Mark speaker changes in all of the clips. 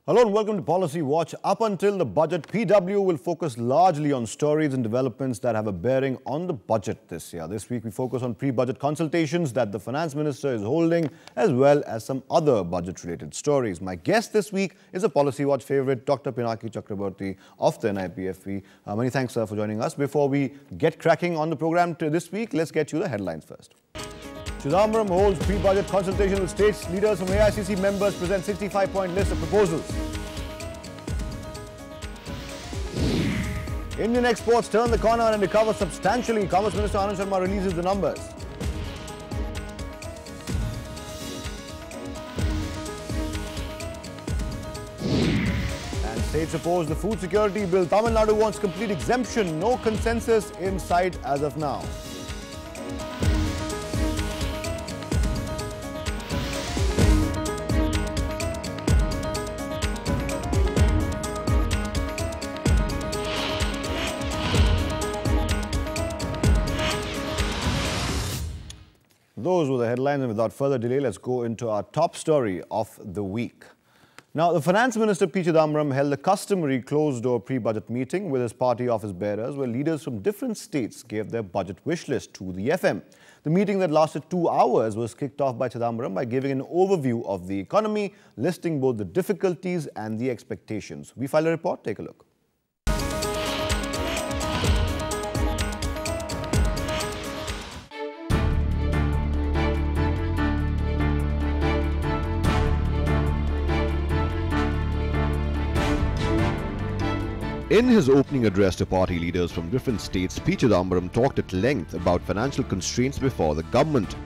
Speaker 1: Hello and welcome to Policy Watch. Up until the budget, PW will focus largely on stories and developments that have a bearing on the budget this year. This week we focus on pre-budget consultations that the Finance Minister is holding, as well as some other budget-related stories. My guest this week is a Policy Watch favourite, Dr. Pinaki Chakraborty of the NIPFE. Many thanks, sir, for joining us. Before we get cracking on the programme this week, let's get you the headlines first. Chidambaram holds pre-budget consultation with states. Leaders from AICC members present 65-point list of proposals. Indian exports turn the corner and recover substantially. Commerce Minister Anand Sharma releases the numbers. And states oppose the food security bill. Tamil Nadu wants complete exemption. No consensus in sight as of now. Those were the headlines, and without further delay, let's go into our top story of the week. Now, the Finance Minister P. Chidambaram held a customary closed-door pre-budget meeting with his party office bearers, where leaders from different states gave their budget wish list to the FM. The meeting that lasted 2 hours was kicked off by Chidambaram by giving an overview of the economy, listing both the difficulties and the expectations. We filed a report. Take a look.
Speaker 2: In his opening address to party leaders from different states, P. Chidambaram talked at length about financial constraints before the government,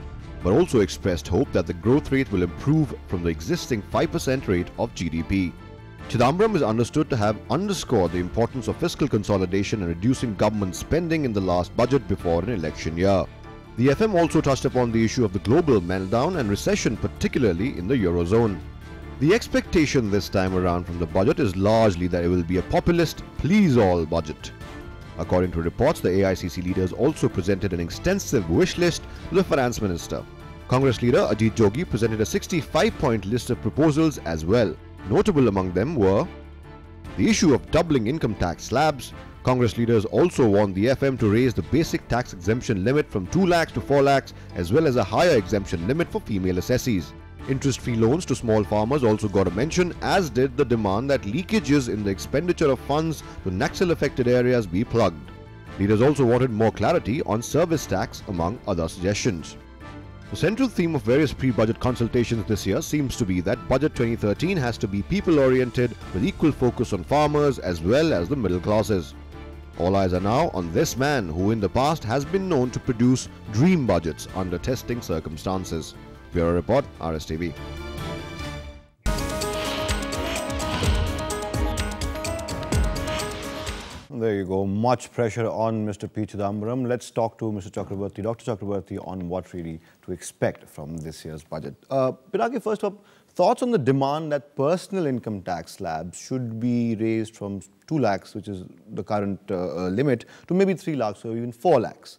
Speaker 2: but also expressed hope that the growth rate will improve from the existing 5% rate of GDP. Chidambaram is understood to have underscored the importance of fiscal consolidation and reducing government spending in the last budget before an election year. The FM also touched upon the issue of the global meltdown and recession, particularly in the Eurozone. The expectation this time around from the budget is largely that it will be a populist, please-all budget. According to reports, the AICC leaders also presented an extensive wish list to the Finance Minister. Congress leader Ajit Jogi presented a 65-point list of proposals as well. Notable among them were the issue of doubling income tax slabs. Congress leaders also want the FM to raise the basic tax exemption limit from 2 lakhs to 4 lakhs, as well as a higher exemption limit for female assessees. Interest-free loans to small farmers also got a mention, as did the demand that leakages in the expenditure of funds to Naxal-affected areas be plugged. Leaders also wanted more clarity on service tax, among other suggestions. The central theme of various pre-budget consultations this year seems to be that Budget 2013 has to be people-oriented, with equal focus on farmers as well as the middle classes. All eyes are now on this man, who in the past has been known to produce dream budgets under testing circumstances. Bureau Report, RSTV.
Speaker 1: There you go. Much pressure on Mr. P. Chidambaram. Let's talk to Mr. Chakraborty, Dr. Chakraborty, on what really to expect from this year's budget. Pinaki, first up, thoughts on the demand that personal income tax slabs should be raised from 2 lakhs, which is the current limit, to maybe 3 lakhs or even 4 lakhs.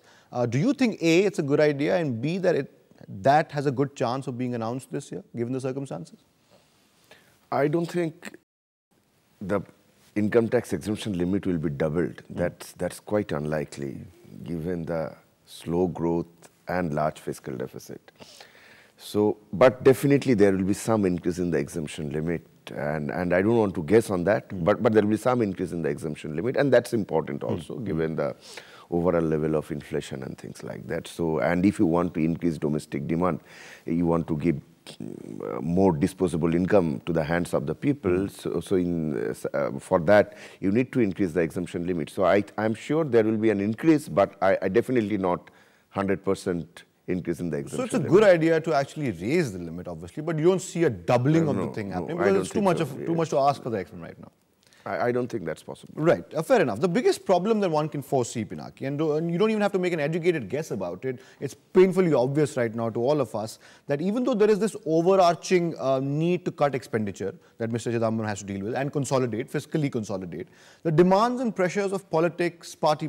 Speaker 1: Do you think A, it's a good idea, and B, that has a good chance of being announced this year, given the circumstances?
Speaker 3: I don't think the income tax exemption limit will be doubled. That's quite unlikely, given the slow growth and large fiscal deficit. So, but definitely there will be some increase in the exemption limit, and I don't want to guess on that, but there will be some increase in the exemption limit, and that's important also, given the overall level of inflation and things like that. So, and if you want to increase domestic demand, you want to give more disposable income to the hands of the people. For that, you need to increase the exemption limit. So I'm sure there will be an increase, but I definitely not 100% increase in the exemption.
Speaker 1: So it's a good idea to actually raise the limit, obviously, but you don't see a doubling of the thing happening, because it's too much to ask for the FM right now.
Speaker 3: I don't think that's possible.
Speaker 1: Right, fair enough. The biggest problem that one can foresee, Pinaki, and you don't even have to make an educated guess about it, it's painfully obvious right now to all of us that even though there is this overarching need to cut expenditure that Mr. Chidambaram has to deal with and consolidate, fiscally consolidate, the demands and pressures of politics, party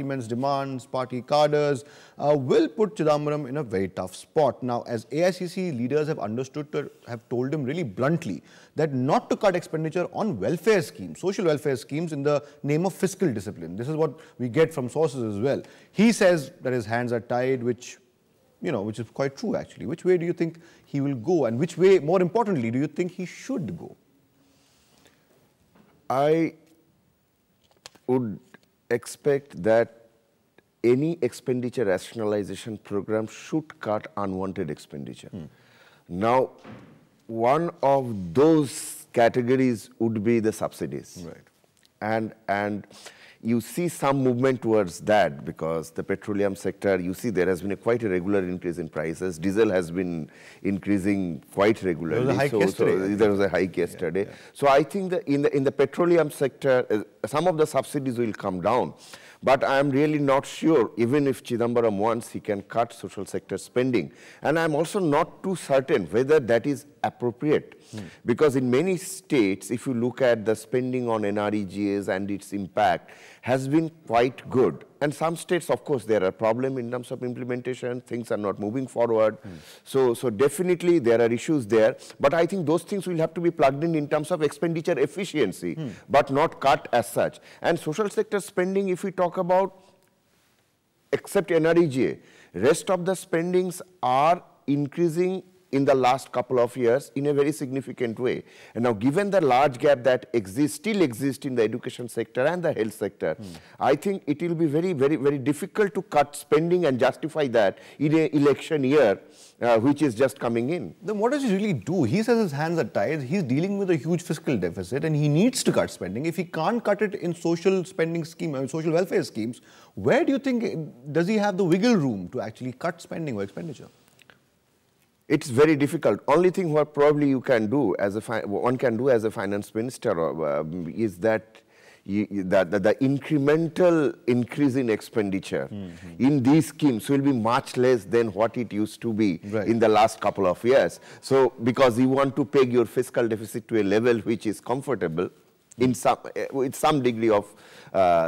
Speaker 1: men's demands, party cadres will put Chidambaram in a very tough spot. Now, as AICC leaders have understood, have told him really bluntly that not to cut expenditure on welfare schemes, social welfare schemes in the name of fiscal discipline. This is what we get from sources as well. He says that his hands are tied, which is quite true actually. Which way do you think he will go, and which way, more importantly, do you think he should go?
Speaker 3: I would expect that any expenditure rationalization program should cut unwanted expenditure. Now, one of those categories would be the subsidies.
Speaker 1: Right.
Speaker 3: And you see some movement towards that because the petroleum sector, you see there has been quite a regular increase in prices. Diesel has been increasing quite regularly.
Speaker 1: There was a hike yesterday.
Speaker 3: There was a hike yesterday. Yeah. So I think that in the petroleum sector, some of the subsidies will come down. But I am really not sure, even if Chidambaram wants, he can cut social sector spending. And I am also not too certain whether that is appropriate. Because in many states, if you look at the spending on NREGAs and its impact, has been quite good. And some states, of course, there are problems in terms of implementation. Things are not moving forward. So definitely there are issues there. But I think those things will have to be plugged in terms of expenditure efficiency, but not cut as such. And social sector spending, if we talk about, except NREGA, rest of the spendings are increasing in the last couple of years in a very significant way. And now, given the large gap that still exists in the education sector and the health sector, I think it will be very, very, very difficult to cut spending and justify that in an election year, which is just coming in.
Speaker 1: Then what does he really do? He says his hands are tied. He's dealing with a huge fiscal deficit and he needs to cut spending. If he can't cut it in social spending scheme, social welfare schemes, where do you think, does he have the wiggle room to actually cut spending or expenditure?
Speaker 3: It's very difficult. Only thing what probably you can do as one can do as a finance minister is that the incremental increase in expenditure in these schemes will be much less than what it used to be in the last couple of years. So because you want to peg your fiscal deficit to a level which is comfortable in with some degree of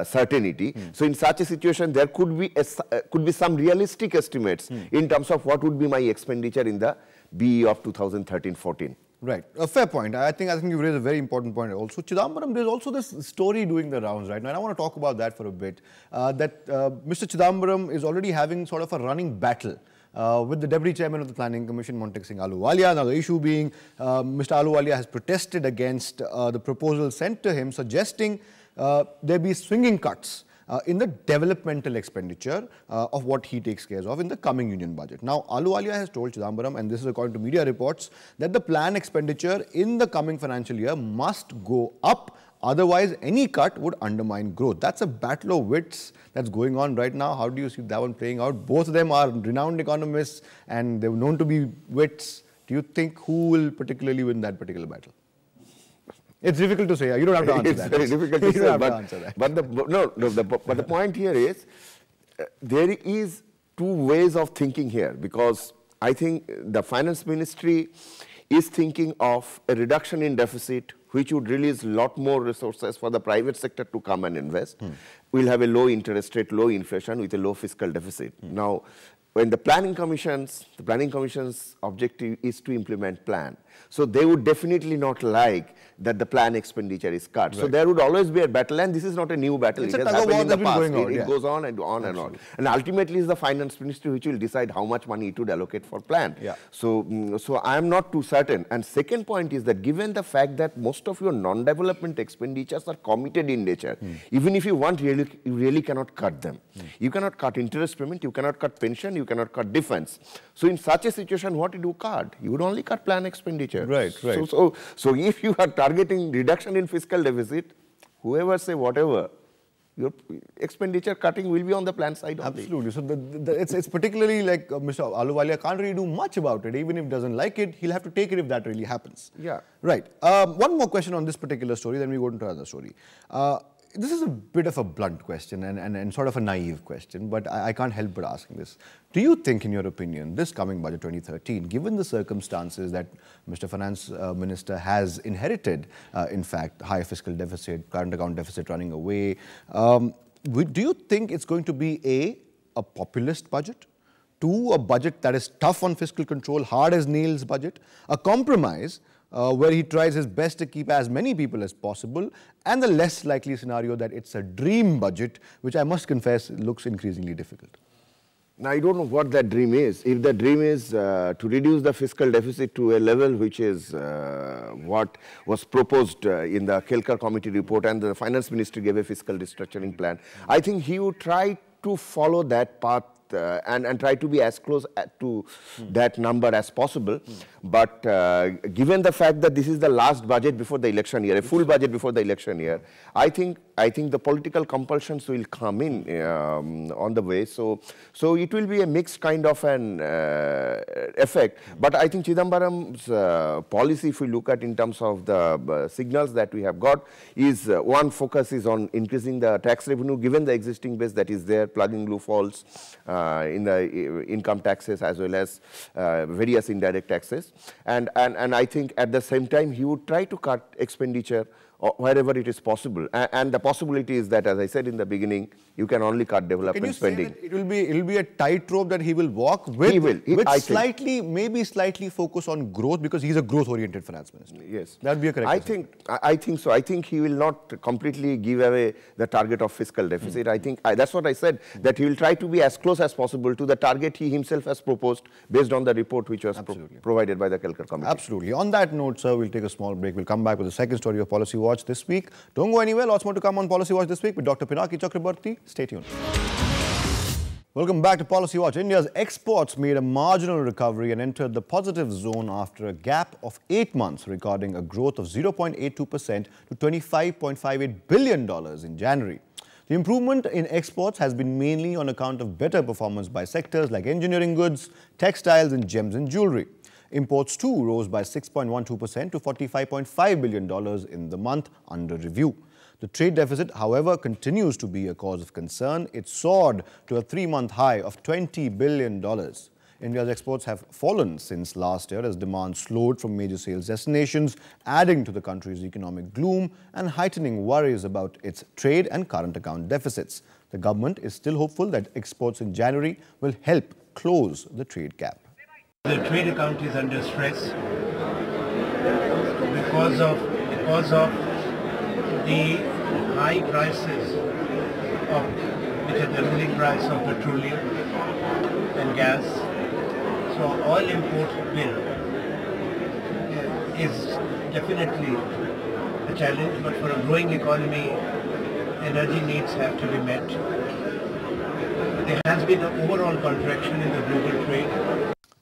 Speaker 3: certainty. So in such a situation, there could be some realistic estimates in terms of what would be my expenditure in the BE of 2013-14.
Speaker 1: Right, a fair point. I think you've raised a very important point also. Chidambaram, there's also this story doing the rounds right now, and I want to talk about that for a bit. That Mr. Chidambaram is already having sort of a running battle with the Deputy Chairman of the Planning Commission, Montek Singh Ahluwalia. Now, the issue being Mr. Ahluwalia has protested against the proposal sent to him, suggesting there be swinging cuts in the developmental expenditure of what he takes care of in the coming union budget. Now, Ahluwalia has told Chidambaram, and this is according to media reports, that the plan expenditure in the coming financial year must go up. Otherwise, any cut would undermine growth. That's a battle of wits that's going on right now. How do you see that one playing out? Both of them are renowned economists and they're known to be wits. Do you think who will particularly win that particular battle? It's difficult to say. You don't have to answer that.
Speaker 3: It's very difficult to say. But the point here is there is two ways of thinking here, because I think the finance ministry is thinking of a reduction in deficit, which would release a lot more resources for the private sector to come and invest. We'll have a low interest rate, low inflation with a low fiscal deficit. Now, when the planning commission's objective is to implement plan. So they would definitely not like that the plan expenditure is cut. Right. So there would always be a battle, and this is not a new battle.
Speaker 1: It's
Speaker 3: it has happened in the past. It goes on and on and on. And ultimately, it's the finance ministry which will decide how much money it would allocate for plan. So I am not too certain. And second point is that given the fact that most of your non-development expenditures are committed in nature, even if you want, you really cannot cut them. You cannot cut interest payment, you cannot cut pension, you cannot cut defense. So in such a situation, what do you cut? You would only cut plan expenditure.
Speaker 1: Right.
Speaker 3: So if you are targeting reduction in fiscal deficit, whoever say whatever, your expenditure cutting will be on the plan side only.
Speaker 1: Absolutely. So it's particularly like Mr. Ahluwalia can't really do much about it. Even if he doesn't like it, he'll have to take it if that really happens.
Speaker 3: Yeah.
Speaker 1: Right. One more question on this particular story, then we go into another story. This is a bit of a blunt question and sort of a naive question, but I can't help but asking this. Do you think, in your opinion, this coming budget 2013, given the circumstances that Mr. Finance Minister has inherited, in fact, high fiscal deficit, current account deficit running away, do you think it's going to be a populist budget? Two, a budget that is tough on fiscal control, hard as nails budget, a compromise where he tries his best to keep as many people as possible, and the less likely scenario that it's a dream budget, which I must confess looks increasingly difficult?
Speaker 3: Now, I don't know what that dream is. If the dream is to reduce the fiscal deficit to a level which is what was proposed in the Kelkar committee report, and the finance minister gave a fiscal restructuring plan, I think he would try to follow that path and try to be as close to that number as possible. But given the fact that this is the last budget before the election year, a full budget before the election year, I think the political compulsions will come in on the way. So it will be a mixed kind of an effect. But I think Chidambaram's policy, if we look at in terms of the signals that we have got, is one focus is on increasing the tax revenue, given the existing base that is there, plugging loopholes in the income taxes as well as various indirect taxes. And I think at the same time, he would try to cut expenditure wherever it is possible. And the possibility is that, as I said in the beginning, you can only cut development spending.
Speaker 1: It will be a tightrope that he will walk with.
Speaker 3: He will.
Speaker 1: Maybe slightly focus on growth, because he's a growth-oriented finance minister.
Speaker 3: Yes,
Speaker 1: that would be a correct.
Speaker 3: I think so. I think he will not completely give away the target of fiscal deficit. I think that's what I said, that he will try to be as close as possible to the target he himself has proposed based on the report which was provided by the Kelkar committee.
Speaker 1: Absolutely. On that note, sir, we'll take a small break. We'll come back with the second story of Policy Watch this week. Don't go anywhere. Lots more to come on Policy Watch this week with Dr. Pinaki Chakraborty. Stay tuned. Welcome back to Policy Watch. India's exports made a marginal recovery and entered the positive zone after a gap of 8 months, recording a growth of 0.82% to $25.58 billion in January. The improvement in exports has been mainly on account of better performance by sectors like engineering goods, textiles and gems and jewellery. Imports too rose by 6.12% to $45.5 billion in the month under review. The trade deficit, however, continues to be a cause of concern. It soared to a 3-month high of $20 billion. India's exports have fallen since last year as demand slowed from major sales destinations, adding to the country's economic gloom and heightening worries about its trade and current account deficits. The government is still hopeful that exports in January will help close the trade gap.
Speaker 4: The trade account is under stress because of the high prices which are the ruling price of petroleum and gas. So oil import bill is definitely a challenge, but for a growing economy, energy needs have to be met. There has been an overall contraction in the global trade.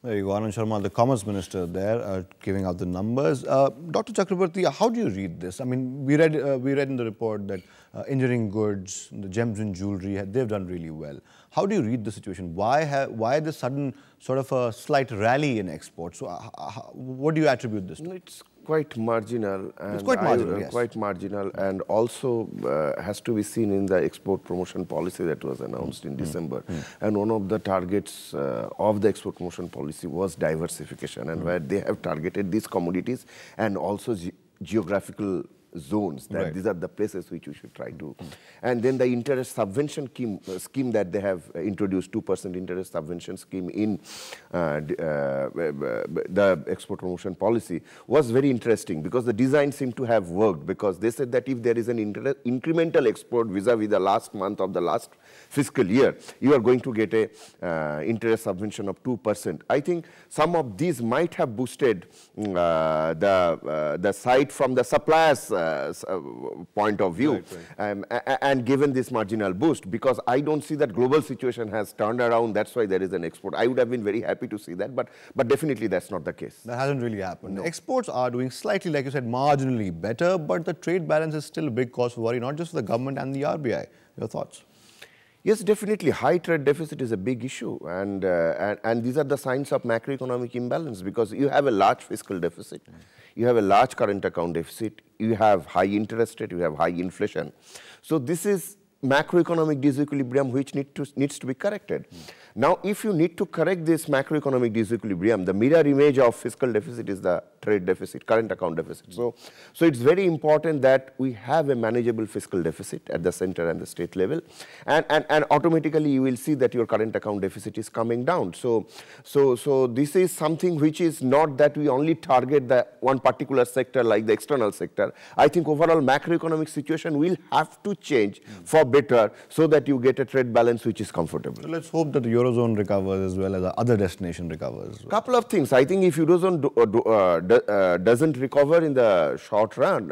Speaker 1: There you go, Anand Sharma, the Commerce Minister there, giving out the numbers. Dr. Chakraborty, how do you read this? I mean, we read in the report that engineering goods, the gems and jewellery, they've done really well. How do you read the situation? Why this sudden sort of a slight rally in exports? So, what do you attribute this to?
Speaker 3: It's quite marginal. And
Speaker 1: it's quite marginal, yes.
Speaker 3: Quite marginal, and also has to be seen in the export promotion policy that was announced in December. And one of the targets of the export promotion policy was diversification, and where they have targeted these commodities and also geographical zones, that these are the places which we should try to. And then the interest subvention scheme that they have introduced, 2% interest subvention scheme in the export promotion policy, was very interesting, because the design seemed to have worked, because they said that if there is an incremental export vis-a-vis the last month of the last fiscal year, you are going to get a interest subvention of 2%. I think some of these might have boosted the side from the suppliers point of view,
Speaker 1: right.
Speaker 3: and given this marginal boost, because I don't see that global situation has turned around. That's why there is an export. I would have been very happy to see that, but definitely that's not the case.
Speaker 1: That hasn't really happened.
Speaker 3: No.
Speaker 1: Exports are doing slightly, like you said, marginally better, but the trade balance is still a big cause for worry, not just for the government and the RBI. Your thoughts?
Speaker 3: Yes, definitely. High trade deficit is a big issue, and these are the signs of macroeconomic imbalance, because you have a large fiscal deficit, you have a large current account deficit, you have high interest rate, you have high inflation. So this is macroeconomic disequilibrium which needs to be corrected. Now, if you need to correct this macroeconomic disequilibrium, the mirror image of fiscal deficit is the trade deficit, current account deficit. So it's very important that we have a manageable fiscal deficit at the center and the state level, and automatically you will see that your current account deficit is coming down. So this is something which is not that we only target the one particular sector like the external sector. I think overall macroeconomic situation will have to change for better, so that you get a trade balance which is comfortable.
Speaker 1: So let's hope that the Eurozone recovers as well as the other destination recovers.
Speaker 3: Couple of things. I think if Eurozone doesn't recover in the short run,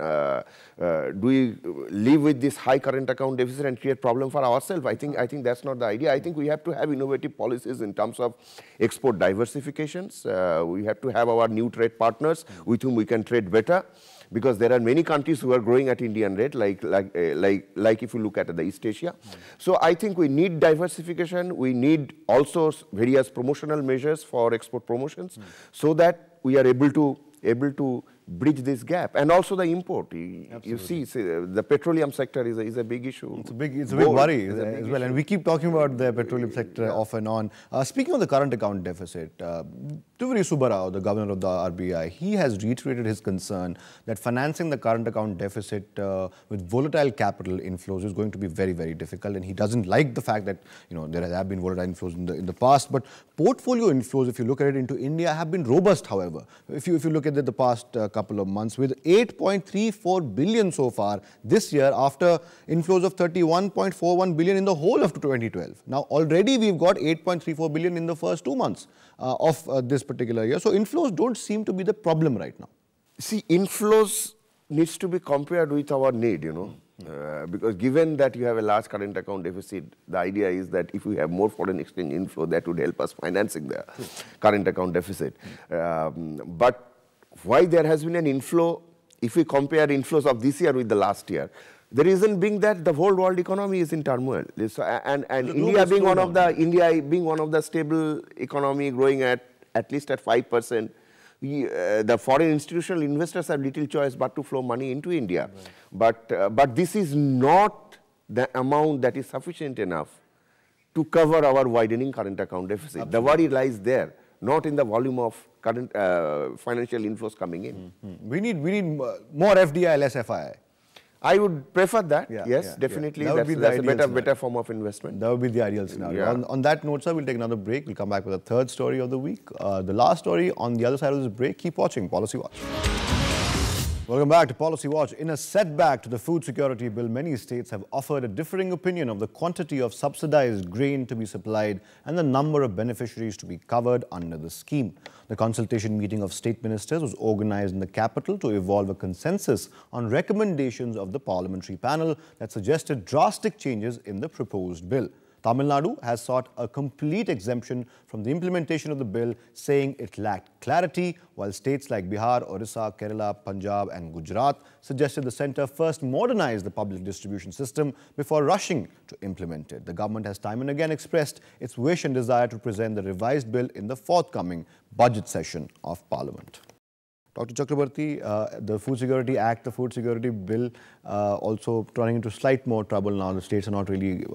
Speaker 3: do we live with this high current account deficit and create problem for ourselves? I think that's not the idea. I think we have to have innovative policies in terms of export diversifications. We have to have our new trade partners with whom we can trade better, because there are many countries who are growing at Indian rate, like if you look at the East Asia. So I think we need diversification. We need also various promotional measures for export promotions, so that we are able to bridge this gap, and also the import. You see, the petroleum sector is a big issue.
Speaker 1: It's a big worry as well, and we keep talking about the petroleum sector off and on. Speaking of the current account deficit, Tuvri Subbarao, the governor of the RBI, he has reiterated his concern that financing the current account deficit with volatile capital inflows is going to be very, very difficult, and he doesn't like the fact that there have been volatile inflows in the past, but portfolio inflows, if you look at it, into India have been robust. However, if you look at the past couple of months, with 8.34 billion so far this year, after inflows of 31.41 billion in the whole of 2012. Now, already we've got 8.34 billion in the first 2 months of this particular year. So inflows don't seem to be the problem right now.
Speaker 3: See, inflows needs to be compared with our need, because given that you have a large current account deficit, the idea is that if we have more foreign exchange inflow, that would help us financing the current account deficit. But why there has been an inflow, if we compare inflows of this year with the last year, the reason being that the whole world economy is in turmoil. So, and India being one of the stable economy, growing at least at 5%, the foreign institutional investors have little choice but to flow money into India. Right. But this is not the amount that is sufficient enough to cover our widening current account deficit. Absolutely. The worry lies there, not in the volume of current financial inflows coming in.
Speaker 1: We need more FDI, less FII.
Speaker 3: I would prefer that. Yes, definitely.
Speaker 1: That
Speaker 3: that's a better form of investment.
Speaker 1: That would be the ideal scenario. On that note, sir, we'll take another break. We'll come back with a third story of the week. The last story on the other side of this break. Keep watching Policy Watch. Welcome back to Policy Watch. In a setback to the food security bill, many states have offered a differing opinion of the quantity of subsidized grain to be supplied and the number of beneficiaries to be covered under the scheme. The consultation meeting of state ministers was organized in the capital to evolve a consensus on recommendations of the parliamentary panel that suggested drastic changes in the proposed bill. Tamil Nadu has sought a complete exemption from the implementation of the bill, saying it lacked clarity, while states like Bihar, Orissa, Kerala, Punjab and Gujarat suggested the centre first modernize the public distribution system before rushing to implement it. The government has time and again expressed its wish and desire to present the revised bill in the forthcoming budget session of Parliament. Dr. Chakrabarti, the Food Security Act, the Food Security Bill also running into slight more trouble now. The states are not really,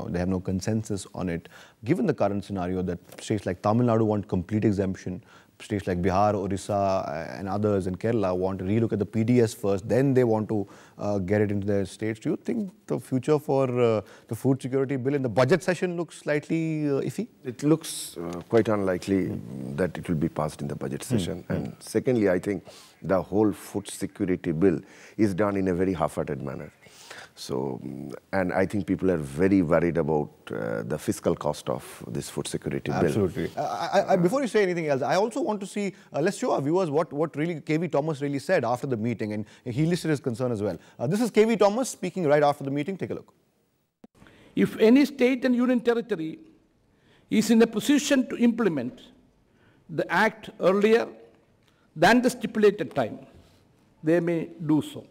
Speaker 1: they have no consensus on it. Given the current scenario that states like Tamil Nadu want complete exemption, states like Bihar, Orissa and others in Kerala want to relook at the PDS first, then they want to get it into their states. Do you think the future for the Food Security Bill in the budget session looks slightly iffy?
Speaker 3: It looks quite unlikely that it will be passed in the budget session. And secondly, I think the whole food security bill is done in a very half-hearted manner. So, and I think people are very worried about the fiscal cost of this food security bill.
Speaker 1: Absolutely. Before you say anything else, I also want to see, let's show our viewers what really KV Thomas really said after the meeting, and he listed his concern as well. This is KV Thomas speaking right after the meeting. Take a look.
Speaker 5: If any state and union territory is in a position to implement the Act earlier than the stipulated time, they may do so.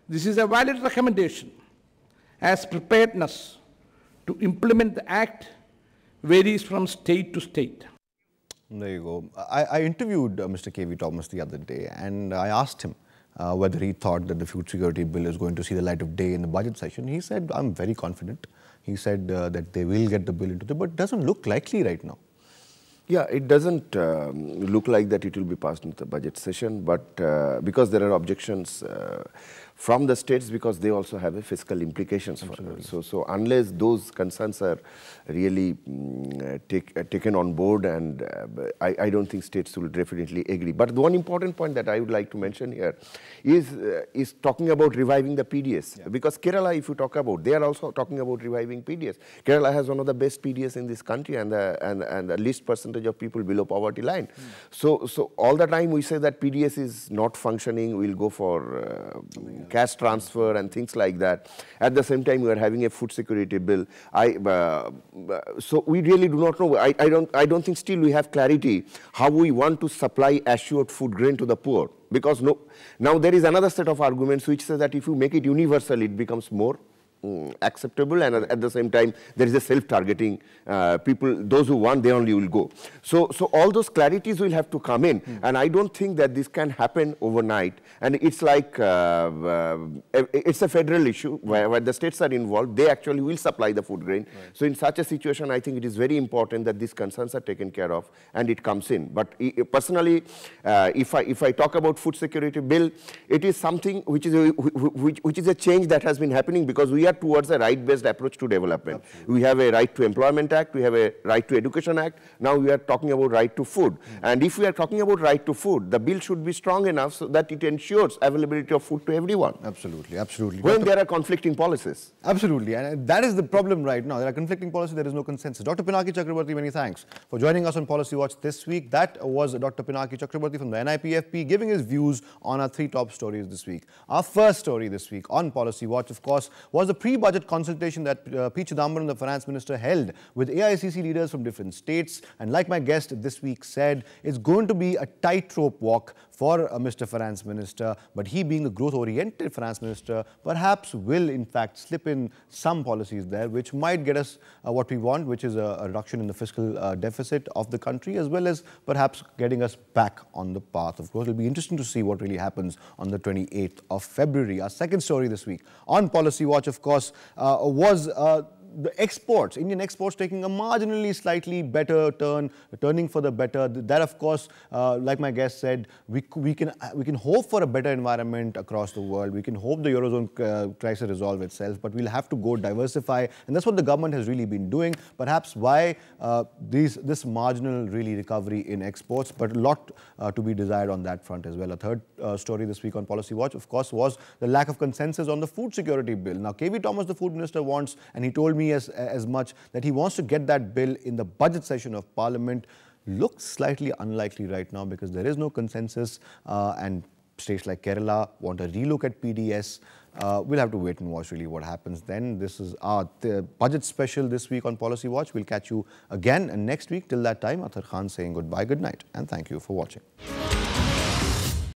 Speaker 5: This is a valid recommendation, as preparedness to implement the Act varies from state to state.
Speaker 1: There you go. I interviewed Mr. KV Thomas the other day, and I asked him whether he thought that the food security bill is going to see the light of day in the budget session. He said, I'm very confident. He said that they will get the bill into the, but it doesn't look likely right now.
Speaker 3: Yeah, it doesn't look like that it will be passed into the budget session, but because there are objections from the states, because they also have a fiscal implications for it. So unless those concerns are really taken on board, and I don't think states will definitely agree. But the one important point that I would like to mention here is talking about reviving the PDS. Yeah. Because Kerala, if you talk about, they are also talking about reviving PDS. Kerala has one of the best PDS in this country, and the least percentage of people below poverty line. So all the time we say that PDS is not functioning, we'll go for cash transfer and things like that. At the same time, we are having a food security bill. So we really do not know. I don't think still we have clarity how we want to supply assured food grain to the poor. Because now there is another set of arguments which says that if you make it universal, it becomes more acceptable, and at the same time there is a self-targeting. People, those who want, they only will go. So all those clarities will have to come in, and I don't think that this can happen overnight. And it's like it's a federal issue where the states are involved. They actually will supply the food grain. Right. So in such a situation, I think it is very important that these concerns are taken care of and it comes in. But personally, if I talk about food security bill, it is something which is a change that has been happening, because we are towards a right-based approach to development. Absolutely. We have a Right to Employment Act, we have a Right to Education Act, now we are talking about right to food. And if we are talking about right to food, the bill should be strong enough so that it ensures availability of food to everyone.
Speaker 1: Absolutely, absolutely.
Speaker 3: When there are conflicting policies.
Speaker 1: Absolutely, and that is the problem right now. There are conflicting policies, there is no consensus. Dr. Pinaki Chakrabarti, many thanks for joining us on Policy Watch this week. That was Dr. Pinaki Chakrabarti from the NIPFP giving his views on our 3 top stories this week. Our first story this week on Policy Watch, of course, was the pre-budget consultation that P. Chidambaram, the finance minister, held with AICC leaders from different states. And like my guest this week said, it's going to be a tightrope walk for Mr. Finance Minister, but he being the growth-oriented finance minister, perhaps will in fact slip in some policies there which might get us what we want, which is a reduction in the fiscal deficit of the country, as well as perhaps getting us back on the path. Of course, it'll be interesting to see what really happens on the 28th of February. Our second story this week on Policy Watch, of course, was the exports, Indian exports taking a marginally slightly better turn, turning for the better. That, of course, like my guest said, we can hope for a better environment across the world. We can hope the Eurozone crisis resolve itself, but we'll have to go diversify. And that's what the government has really been doing. Perhaps why this marginal really recovery in exports, but a lot to be desired on that front as well. A third story this week on Policy Watch, of course, was the lack of consensus on the food security bill. Now, KV Thomas, the food minister, wants, and he told me as much, that he wants to get that bill in the budget session of Parliament. Looks slightly unlikely right now because there is no consensus, and states like Kerala want to relook at PDS. We'll have to wait and watch really what happens then. This is our budget special this week on Policy Watch. We'll catch you again next week. Till that time, Athar Khan saying goodbye, good night, and thank you for watching.